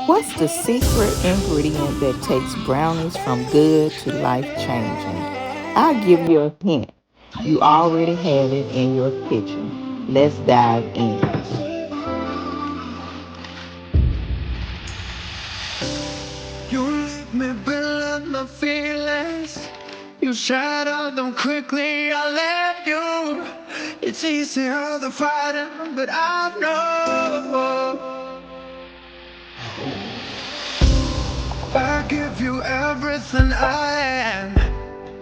What's the secret ingredient that takes brownies from good to life changing? I'll give you a hint. You already have it in your kitchen. Let's dive in. You leave me below my feelings. You shatter them quickly, I left you. It's easier the fighting, but I know I give you everything I am.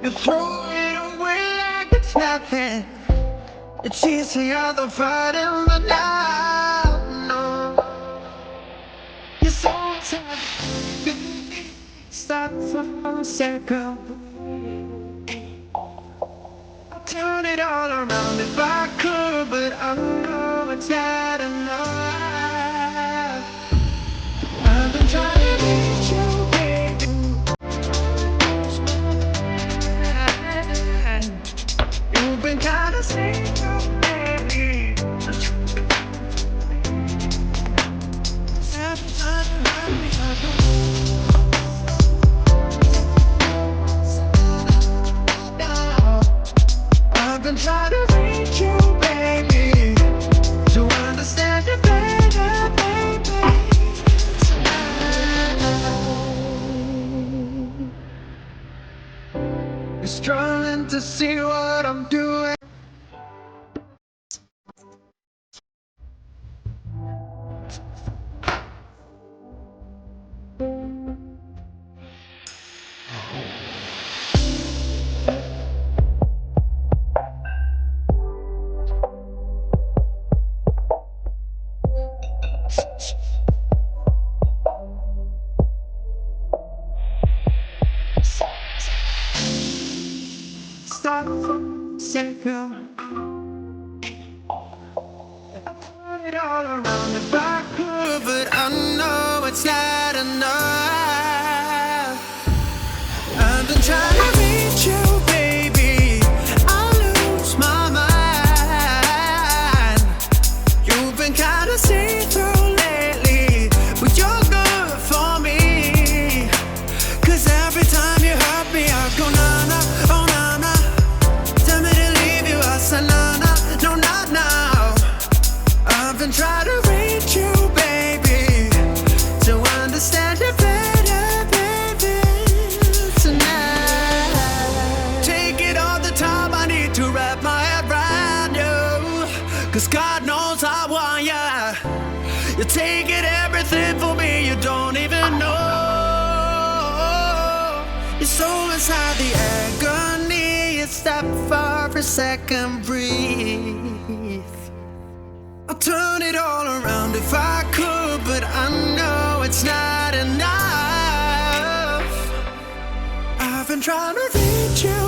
You throw it away like it's nothing. It's easier the fighting, but I know you're so tired. Stop for a second. I'd turn it all around if I could, but I know it's not enough. I've been trying to reach you, baby. You've been kinda single, baby. Every time you hurt me, I go. I've been trying to reach you, baby, to understand you better, baby. You're struggling to see what I'm doing. Stop for a second. I'd turn it all around if I could, but I know it's not enough. I've been trying to reach you, baby. I lose my mind. You've been kinda see-through lately, but you're good for me. 'Cause every time you hurt me, I go na-na, oh na-na. Tell me to leave you, I say na-na, no not now. I've been trying to reach you, baby, to understand you better, baby, tonight. Take it all the time, I need to wrap my head around you. 'Cause God knows I want ya. You're taking everything for me, you don't even know. Your soul inside the agony. You stop for a second, breathe. I'll turn it all around if I could, but I know it's not enough. I've been trying to reach you,